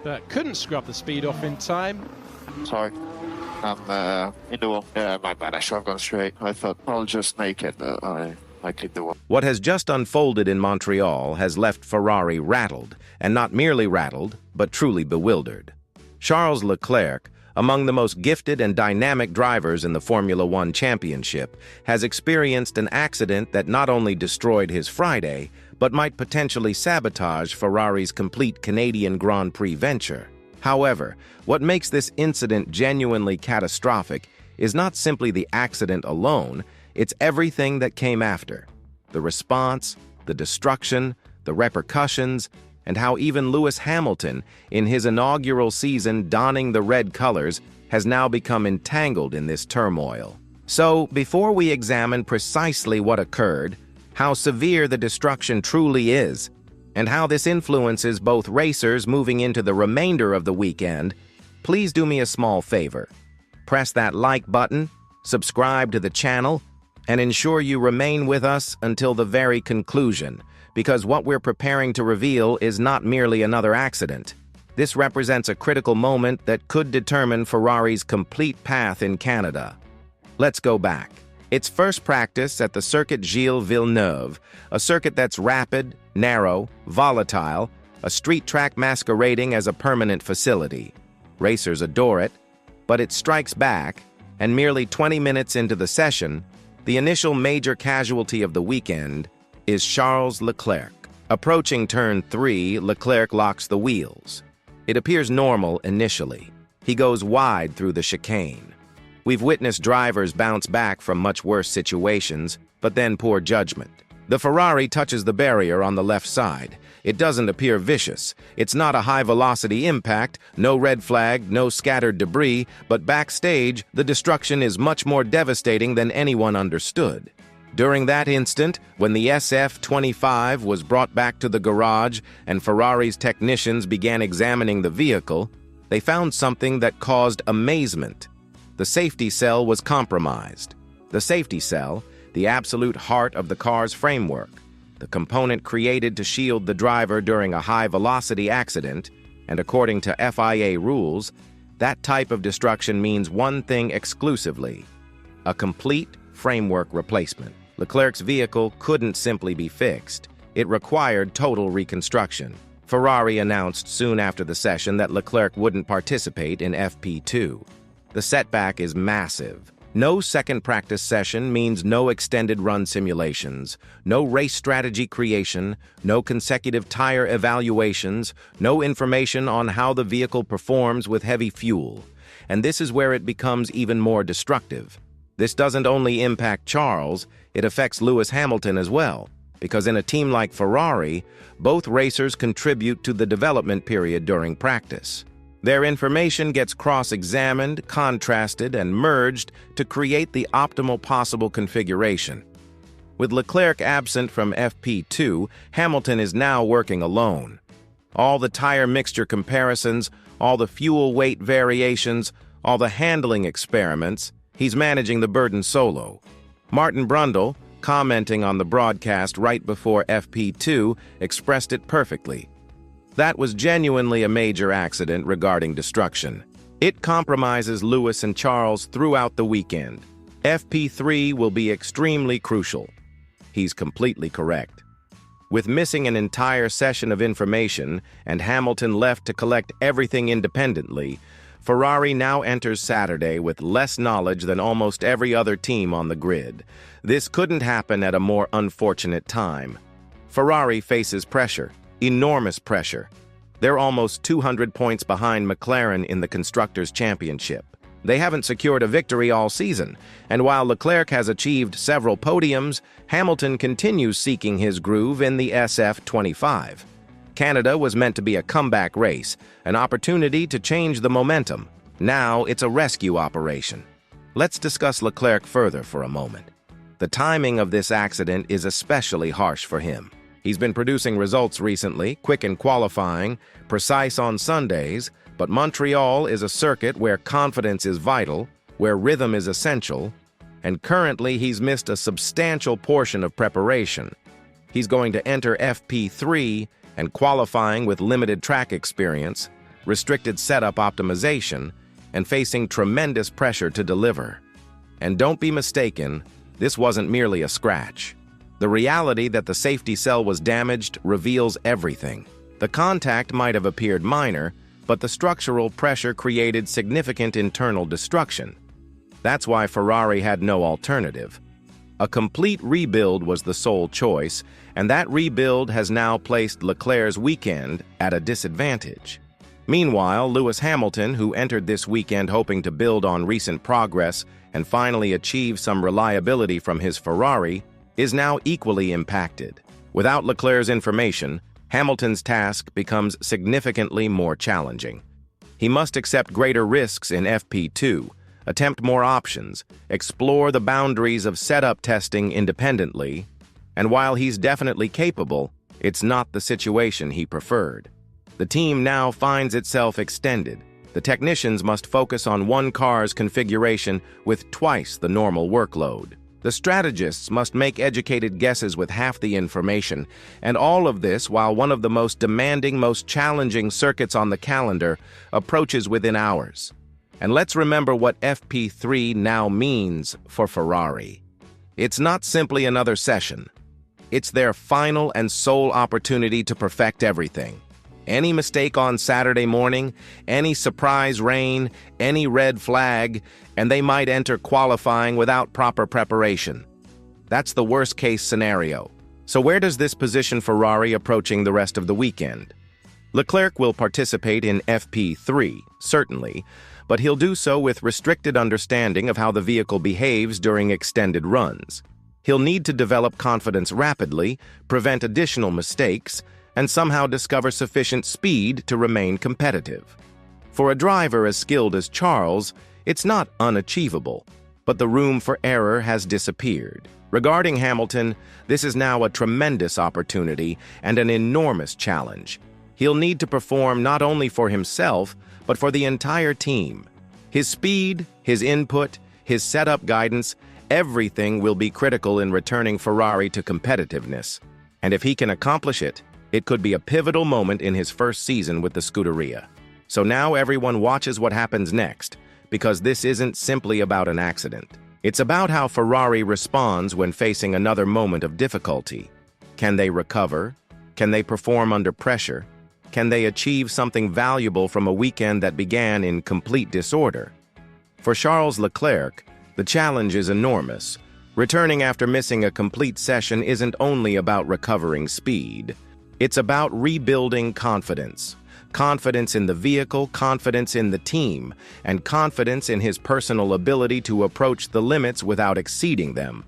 but couldn't scrub the speed off in time. Sorry. I'm in the wall. Yeah, my bad. I should have gone straight. I thought I'll just make it, but I clicked the wall. What has just unfolded in Montreal has left Ferrari rattled, and not merely rattled, but truly bewildered. Charles Leclerc, among the most gifted and dynamic drivers in the Formula One championship, has experienced an accident that not only destroyed his Friday, but might potentially sabotage Ferrari's complete Canadian Grand Prix venture. However, what makes this incident genuinely catastrophic is not simply the accident alone, it's everything that came after. The response, the destruction, the repercussions, and how even Lewis Hamilton, in his inaugural season donning the red colors, has now become entangled in this turmoil. So, before we examine precisely what occurred, how severe the destruction truly is, and how this influences both racers moving into the remainder of the weekend, please do me a small favor. Press that like button, subscribe to the channel, and ensure you remain with us until the very conclusion, because what we're preparing to reveal is not merely another accident. This represents a critical moment that could determine Ferrari's complete path in Canada. Let's go back. Its first practice at the Circuit Gilles Villeneuve, a circuit that's rapid, narrow, volatile, a street track masquerading as a permanent facility. Racers adore it, but it strikes back, and merely 20 minutes into the session, the initial major casualty of the weekend is Charles Leclerc. Approaching turn 3, Leclerc locks the wheels. It appears normal initially. He goes wide through the chicane. We've witnessed drivers bounce back from much worse situations, but then poor judgment. The Ferrari touches the barrier on the left side. It doesn't appear vicious. It's not a high-velocity impact, no red flag, no scattered debris, but backstage, the destruction is much more devastating than anyone understood. During that instant, when the SF-25 was brought back to the garage and Ferrari's technicians began examining the vehicle, they found something that caused amazement. The safety cell was compromised. The safety cell, the absolute heart of the car's framework, the component created to shield the driver during a high-velocity accident, and according to FIA rules, that type of destruction means one thing exclusively: a complete framework replacement. Leclerc's vehicle couldn't simply be fixed. It required total reconstruction. Ferrari announced soon after the session that Leclerc wouldn't participate in FP2. The setback is massive. No second practice session means no extended run simulations, no race strategy creation, no consecutive tire evaluations, no information on how the vehicle performs with heavy fuel. And this is where it becomes even more destructive. This doesn't only impact Charles, it affects Lewis Hamilton as well, because in a team like Ferrari, both racers contribute to the development period during practice. Their information gets cross-examined, contrasted, and merged to create the optimal possible configuration. With Leclerc absent from FP2, Hamilton is now working alone. All the tire mixture comparisons, all the fuel weight variations, all the handling experiments, he's managing the burden solo. Martin Brundle, commenting on the broadcast right before FP2, expressed it perfectly. That was genuinely a major accident regarding destruction. It compromises Lewis and Charles throughout the weekend. FP3 will be extremely crucial. He's completely correct. With missing an entire session of information and Hamilton left to collect everything independently, Ferrari now enters Saturday with less knowledge than almost every other team on the grid. This couldn't happen at a more unfortunate time. Ferrari faces pressure. Enormous pressure. They're almost 200 points behind McLaren in the Constructors' Championship. They haven't secured a victory all season, and while Leclerc has achieved several podiums, Hamilton continues seeking his groove in the SF-25. Canada was meant to be a comeback race, an opportunity to change the momentum. Now it's a rescue operation. Let's discuss Leclerc further for a moment. The timing of this accident is especially harsh for him. He's been producing results recently, quick in qualifying, precise on Sundays, but Montreal is a circuit where confidence is vital, where rhythm is essential, and currently he's missed a substantial portion of preparation. He's going to enter FP3 and qualifying with limited track experience, restricted setup optimization, and facing tremendous pressure to deliver. And don't be mistaken, this wasn't merely a scratch. The reality that the safety cell was damaged reveals everything. The contact might have appeared minor, but the structural pressure created significant internal destruction. That's why Ferrari had no alternative. A complete rebuild was the sole choice, and that rebuild has now placed Leclerc's weekend at a disadvantage. Meanwhile, Lewis Hamilton, who entered this weekend hoping to build on recent progress and finally achieve some reliability from his Ferrari, is now equally impacted. Without Leclerc's information, Hamilton's task becomes significantly more challenging. He must accept greater risks in FP2, attempt more options, explore the boundaries of setup testing independently, and while he's definitely capable, it's not the situation he preferred. The team now finds itself extended. The technicians must focus on one car's configuration with twice the normal workload. The strategists must make educated guesses with half the information, and all of this while one of the most demanding, most challenging circuits on the calendar approaches within hours. And let's remember what FP3 now means for Ferrari. It's not simply another session. It's their final and sole opportunity to perfect everything. Any mistake on Saturday morning, any surprise rain, any red flag, and they might enter qualifying without proper preparation. That's the worst-case scenario. So where does this position Ferrari approaching the rest of the weekend? Leclerc will participate in FP3, certainly, but he'll do so with restricted understanding of how the vehicle behaves during extended runs. He'll need to develop confidence rapidly, prevent additional mistakes, and somehow discover sufficient speed to remain competitive. For a driver as skilled as Charles, it's not unachievable, but the room for error has disappeared. Regarding Hamilton, this is now a tremendous opportunity and an enormous challenge. He'll need to perform not only for himself, but for the entire team. His speed, his input, his setup guidance, everything will be critical in returning Ferrari to competitiveness. And if he can accomplish it, it could be a pivotal moment in his first season with the Scuderia. So now everyone watches what happens next, because this isn't simply about an accident. It's about how Ferrari responds when facing another moment of difficulty. Can they recover? Can they perform under pressure? Can they achieve something valuable from a weekend that began in complete disorder? For Charles Leclerc, the challenge is enormous. Returning after missing a complete session isn't only about recovering speed. It's about rebuilding confidence. Confidence in the vehicle, confidence in the team, and confidence in his personal ability to approach the limits without exceeding them.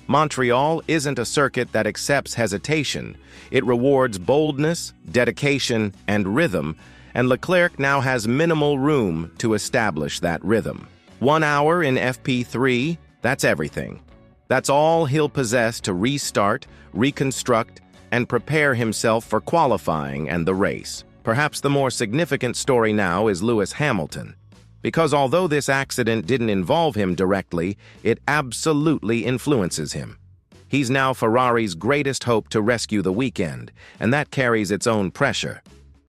Montreal isn't a circuit that accepts hesitation. It rewards boldness, dedication, and rhythm, and Leclerc now has minimal room to establish that rhythm. 1 hour in FP3, that's everything. That's all he'll possess to restart, reconstruct, and prepare himself for qualifying and the race. Perhaps the more significant story now is Lewis Hamilton, because although this accident didn't involve him directly, it absolutely influences him. He's now Ferrari's greatest hope to rescue the weekend, and that carries its own pressure.